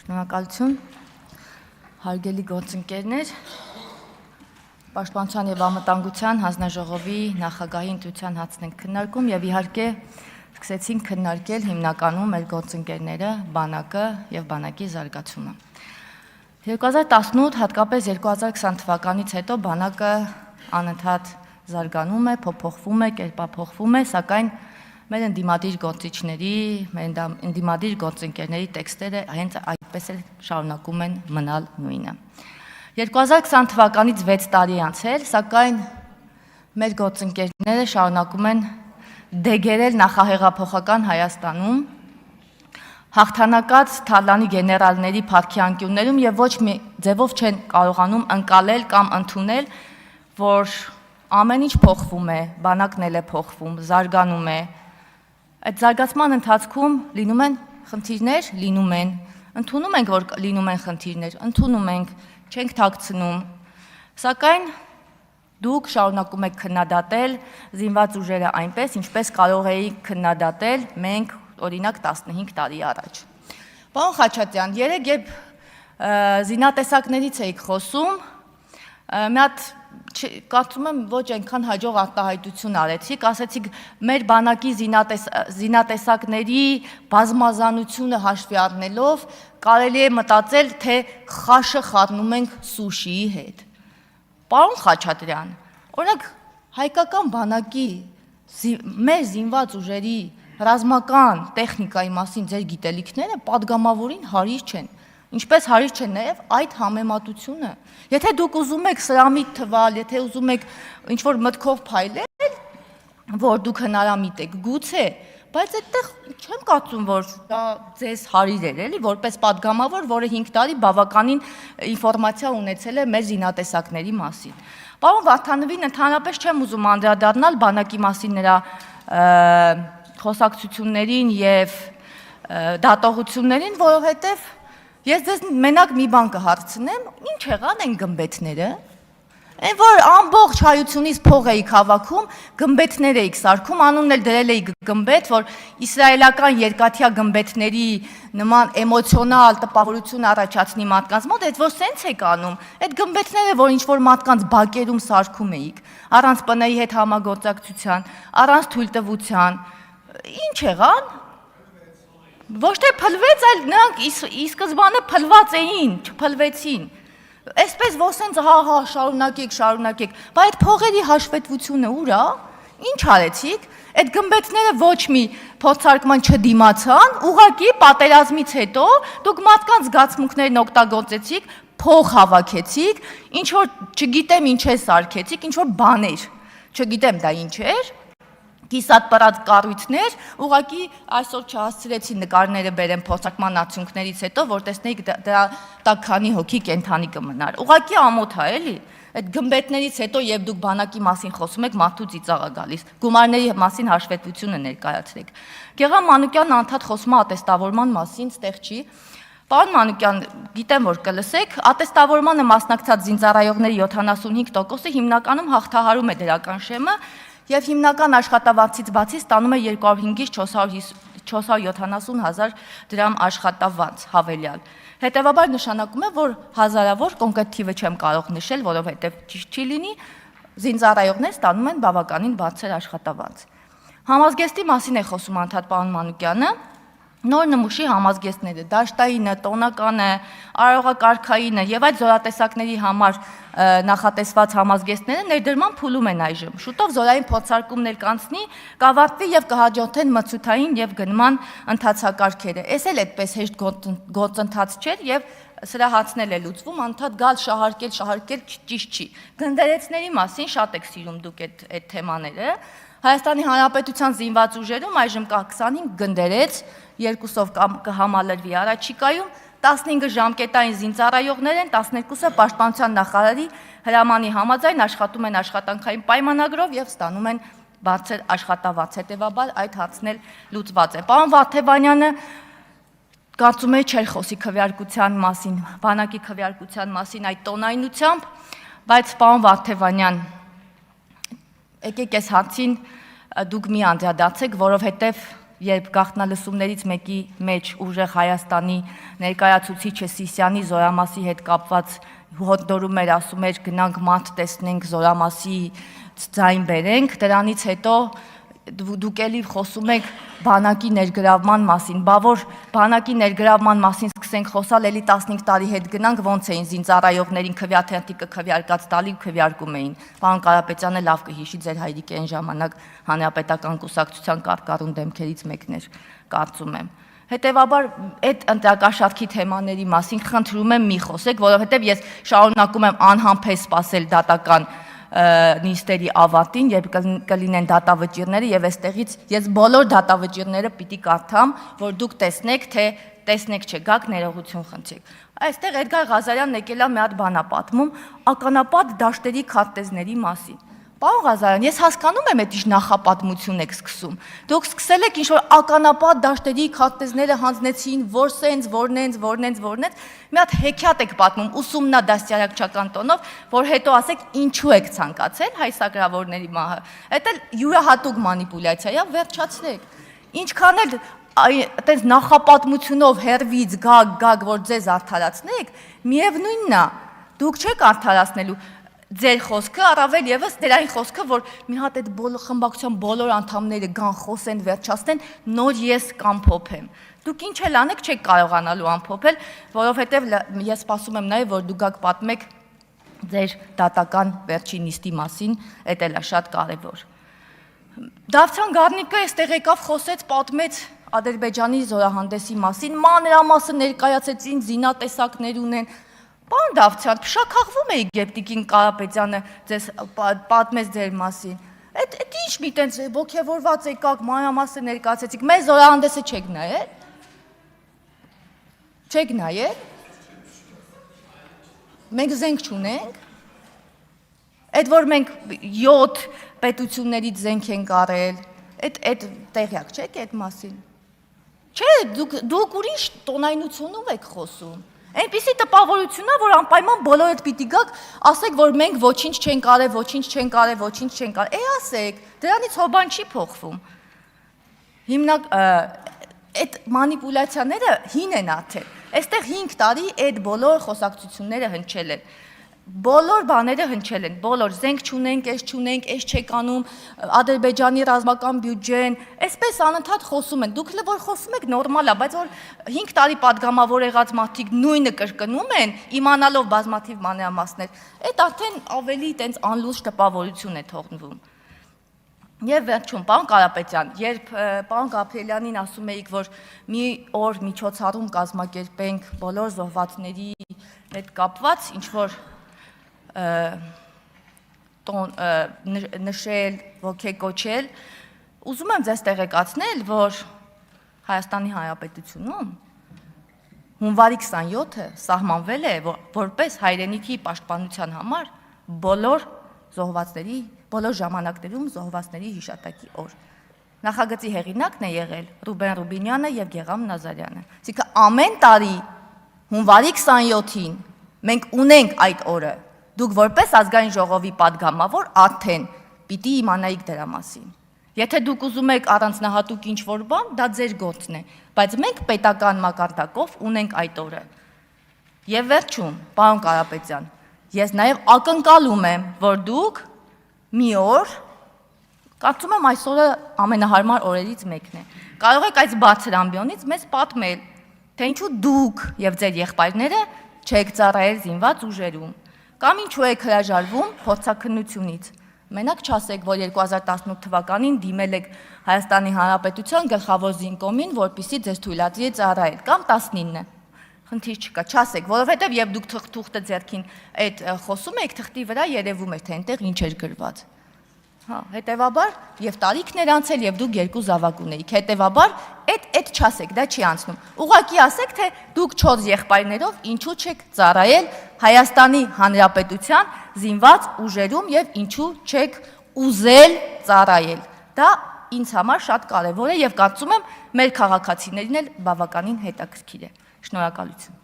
Շնորհակալություն, հարգելի գործընկերներ, Պաշտպանության և անվտանգության հանձնաժողովի նախագահի ընտրության հարցն ենք քննարկում և իհարկե սկսեցինք քննարկել հիմնականում մեր գործընկերները, բանակը և բանակի զարգացումը։ 2018, հատկապես 2020 թվականից հետո բանակը անընդհատ զարգանում է, փոփոխվում է, կերպափոխվում է, սակայն մեր ընդդիմադիր գործիչների, մեր ընդդիմադիր գործընկերների տեքստերը հենց այդպես էլ շարունակում են մնալ նույնը։ 2020 թվականից 6 տարի անցել, սակայն մեր գործընկերները շարունակում են դեգերել նախահեղափոխական Հայաստանում, հաղթանակած Թալանի գեներալների փառքի անկյուններում և ոչ մի ձևով չեն կարողանում ընկալել կամ ընդունել, որ ամեն ինչ փոխվում է, բանակն էլ է փոխվում, զարգանում է։ Այդ զարգացման ընթացքում լինում են խնդիրներ, լինում են, ընդունում ենք, որ լինում են խնդիրներ, ընդունում ենք, չենք թաքցնում, սակայն դուք շարունակում եք քննադատել զինված ուժերը այնպես, ինչպես կարող էիք քննադատել մենք, օրինակ 15 տարի առաջ։ Պարոն Խաչատրյան, երեկ երբ զինատեսակներից էիք խոսում, մի հատ կարծում եմ ոչ այնքան հաջող արտահայտություն արեցիք, ասեցիք մեր բանակի զինատեսակների բազմազանությունը հաշվի առնելով կարելի է մտածել, թե խաշը խառնում ենք սուշիի հետ։ Պարոն Խաչատրյան, օրինակ հայկական բանակի մեր զինված ուժերի ռազմական տեխնիկայի մասին ձեր գիտելիքները պատգամավորին հարիր չեն, ինչպես հարիր չեն նաև այդ համեմատությունը։ Եթե դուք ուզում եք սրամիտ թվալ, եթե ուզում եք ինչ-որ մտքով փայլել, որ դուք հնարամիտ եք, գուցե, բայց այդտեղ չեմ կարծում, որ դա ձեզ հարիր էր, էլի, որպես պատգամավոր, որը 5 տարի բավականին ինֆորմացիա ունեցել է մեր զինատեսակների մասին։ Պարոն Վարդանովին ընդհանրապես չեմ ուզում անդրադառնալ բանակի մասին նրա խոսակցություններին և դատողություններին, որովհետև ես ձեզ մենակ մի բան կհարցնեմ, ինչ եղան են գմբեթները, այն որ ամբողջ հայությունից փող էիք հավաքում, գմբեթներ էիք սարքում, անունն էլ դրել էիք գմբեթ, որ իսրայելական երկաթյա գմբեթների նման էմոցիոնալ տպավորություն առաջացնի մարդկանց մոտ, այդ որ սենց եք անում, այդ գմբեթները, որ ինչ-որ մարդկանց բակերում սարքում էիք, առանց ՊՆ-ի հետ համագործակցության, առանց թույլտվության, ինչ եղան։ Ոչ թե փլվեց, այլ նրանք ի սկզբանե փլված էին, չփլվեցին։ Այսպես որ սենց հա, շարունակեք, բայց այդ փողերի հաշվետվությունը ուր է, ինչ արեցիք, այդ գմբեթները ոչ մի փորձարկման չդիմացան, ուղղակի պատերազմից հետո դուք մարդկանց զգացմունքներն օգտագործեցիք, փող հավաքեցիք, ինչ որ չգիտեմ ինչ է սարքեցիք, ինչ որ բաներ, չգիտեմ դա ինչ էր, կիսատ պրած կառույցներ, ուղղակի այսօր չհասցրեցի նկարները բերեմ փորձարկման արդյունքներից հետո, որ տեսնեիք դրա տակ քանի հոգի կենթանի կմնար։ Ուղղակի ամոթ է, էլի։ Այդ գմբեթներից հետո եւ դուք բանակի մասին խոսում եք, մարդու ծիծաղ է գալիս։ Գումարների մասին հաշվետվությունը ներկայացրեք։ Գեղամ Մանուկյանն անդադ խոսում է ատեստավորման մասին, ստեղ չի։ Պարոն Մանուկյան, գիտեմ որ կլսեք, ատեստավորմանը մասնակցած զինծառայողների 75%-ը հիմնականում հաղթահարում է դրական շեմը և հիմնական աշխատավարձից բացի ստանում է 205-ից 470 հազար դրամ աշխատավարձ հավելյալ։ Հետևաբար նշանակում է, որ հազարավոր, կոնկրետ թիվը չեմ կարող նշել, որովհետև ճիշտ չի լինի, զինծառայողներ ստանում են բավականին բարձր աշխատավարձ։ Համազգեստի մասին է խոսում անդադ պարոն Մանուկյանը, նոր նմուշի համազգեստները, դաշտայինը, տոնականը, արարողակարգայինը և այդ զորատեսակների համար նախատեսված համազգեստները ներդրման փուլում են այժմ։ Շուտով զորային փորձարկումներ կանցնի, կավարտվի և կհաջորդեն մրցութային և գնման ընթացակարգերը։ Էս էլ այդպես հեշտ գործընթաց չէր և սրա հարցն էլ է լուծվում, անդադ գալ շահարկել ճիշտ չի։ Գնդերեցների մասին շատ եք սիրում դուք այդ թեմաները։ Հայաստանի Հանրապետության զինված ուժերում այժմ կա 25 գնդերեց, 2-ով կհամալրվի առաջիկայում, 15 ժամկետային զինծառայողներ են, 12-ը պաշտպանության նախարարի հրամանի համաձայն աշխատում են աշխատանքային պայմանագրով և ստանում են բարձր աշխատավարձ, հետևաբար այդ հարցն էլ լուծված է։ Պարոն Վարդանովյանը կարծում էի չէր խոսի քվեարկության մասին, բանակի քվեարկության մասին այդ տոնայնությամբ, բայց պարոն Վարդանովյան, եկեք այս հարցին դուք մի անդրադարձեք, որովհետև երբ գաղտնալսումներից մեկի մեջ ուժեղ Հայաստանի ներկայացուցիչը Սիսյանի Զորամասի հետ կապված հորդորում էր, ասում էր գնանք մարդ տեսնենք, Զորամասի ձայն բերենք, դրանից հետո դուք էլի խոսում եք բանակի ներգրավման մասին, բա որ բանակի ներգրավման մասին սկսենք խոսալ, էլի 15 տարի հետ գնանք, ոնց էին զինծառայողներին քվեաթերթիկը քվեարկած տալի ու քվեարկում էին։ Պարոն Կարապետյանը լավ կհիշի, ձեր հայրիկի այն ժամանակ Հանրապետական կուսակցության կարկառուն դեմքերից մեկն էր, կարծում եմ։ Հետևաբար այդ ընտրակաշարքի թեմաների մասին խնդրում եմ մի խոսեք, որովհետև ես շարունակում եմ անհամբեր սպասել դատական նիստերի ավարտին, երբ կլինեն դատավճիռները եւ այստեղից ես բոլոր դատավճիռները պիտի կարդամ, որ դուք տեսնեք, թե տեսնեք չէ, գաք ներողություն խնդրեք։ Այստեղ Էդգար Ղազարյանն եկել է մի հատ բան պատմում ականապատ դաշտերի քարտեզների մասին։ Պարոն Ղազարյան, ես հասկանում եմ, այդ ինչ նախապատմություն եք սկսում։ Դուք սկսել եք ինչ-որ ականապատ դաշտերի քարտեզները հանձնեցին, որ սենց, որնենց, մի հատ հեքիաթ եք պատմում ուսումնադաստիարակչական տոնով, որ հետո ասեք ինչու եք ցանկացել հայ սակրավորների մահը։ Այդ էլ յուրահատուկ մանիպուլյացիա է, վերջացրեք։ Ինչքան էլ այտենց նախապատմությունով հերվից գag, որ ձեզ արդարացնեք, միևնույնն է, դուք չեք արդարացնելու ձեր խոսքը, առավել եւս դերային խոսքը, որ մի հատ այդ խմբակցության բոլոր անդամները գան խոսեն, վերջացնեն, նոր ես կամփոփեմ։ Դուք ինչ էլ անեք, չեք կարողանալու ամփոփել, որովհետեւ ես սպասում եմ նաեւ, որ դուք գաք պատմեք ձեր դատական վերջին նիստի մասին, այդ էլ է շատ կարեւոր։ Դավթյան Գառնիկը այստեղ եկավ, խոսեց, պատմեց Ադրբեջանի զորահանդեսի մասին, մանրամասը ներկայացեցին, զինատեսակներ ունեն։ Պարոն Դավթյան, փշաքաղվում էիք, երբ Տիկին Կարապետյանը ձեզ պատմեց ձեր մասին։ Այդ ինչ մի տենց ոգևորված եկաք, մանրամասը ներկայացեցիք, մեր զորահանդեսը չեք նայել։ Չեք նայել։ Մենք զենք չունենք։ Այդ որ մենք 7 պետություններից զենք ենք առել, այդ տեղյակ չեք այդ մասին։ Չէ, դուք ուրիշ տոնայնությունով եք խոսում։ Այնպիսի տպավորություն է, որ անպայման բոլորդ պիտի գաք, ասեք, որ մենք ոչինչ չենք արել, ոչինչ չենք արել, ոչինչ չենք արել։ Ասեք, դրանից հոբան չի փոխվում։ Հիմնակ այդ մանիպուլյացիաները հին են արդեն։ Այստեղ 5 տարի այդ բոլոր խոսակցությունները հնչել են։ Բոլոր բաները հնչել են, բոլոր զենք չունենք, էս չեք անում, Ադրբեջանի ռազմական բյուջեն, այսպես անընդհատ խոսում են։ Դուք որ խոսում եք նորմալ է, բայց որ 5 տարի падգամավոր եղած մարդիկ նույնը կրկնում են, իմանալով բազմաթիվ մանրամասներ, այդ արդեն ավելի տենց անլուրջ տպավորություն է թողնվում։ Եվ վերջում, պարոն Կարապետյան, երբ պարոն Գաբրիելյանին ասում էիք, որ մի օր միջոցառում կազմակերպենք բոլոր զոհվածների հետ կապված, ինչ որ նշել, ոգեկոչել, ուզում եմ ձեզ տեղեկացնել, որ Հայաստանի Հանրապետությունում հունվարի 27-ը սահմանվել է որպես հայրենիքի պաշտպանության համար բոլոր ժամանակներում զոհվածների հիշատակի օր։ Նախագծի հեղինակն է եղել Ռուբեն Ռուբինյանը եւ Գեգամ Նազարյանը։ Այսինքն ամեն տարի հունվարի 27-ին մենք ունենք այդ օրը։ Դուք որպես ազգային ժողովի падգամավոր արդեն պիտի իմանայիք դրա մասին։ Եթե դուք ուզում եք առանձնահատուկ ինչ-որ բան, դա ձեր գործն է, բայց մենք պետական մակարդակով ունենք այդ օրը։ Եվ վերջում, պարոն Կարապետյան, ես նաև ակնկալում եմ, որ դուք մի օր, կարծում եմ այս օրը ամենահարմար օրերից մեկն է, կարող եք այս բարձր ամբիոնից մեզ պատմել, թե ինչու դուք եւ ձեր եղբայրները չեք ծառայել զինված ուժերում, կամ ինչու եք հրաժարվում փորձաքննությունից։ Մենակ չասեք, որ 2018 թվականին դիմել եք Հայաստանի Հանրապետության գլխավոր զինկոմին, որպեսզի ձեզ թույլատրի ծառայել, կամ 19-ը։ Խնդիր չկա, չասեք, որովհետև երբ դուք թուղթը ձեռքին այդ խոսում եք, թղթի վրա երևում էր, թե այնտեղ ինչ էր գրված։ Հա, հետևաբար եւ տարիքն էր անցել եւ դուք երկու զավակ ունեիք։ Հետևաբար այդ չասեք, դա չի անցնում։ Ուղղակի ասեք, թե դուք 4 եղբայրներով ինչու չեք ծառայել Հայաստանի Հանրապետության զինված ուժերում եւ ինչու չեք ուզել ծառայել։ Դա ինձ համար շատ կարեւոր է եւ կարծում եմ մեր քաղաքացիներին էլ բավականին հետաքրքիր է։ Շնորհակալություն։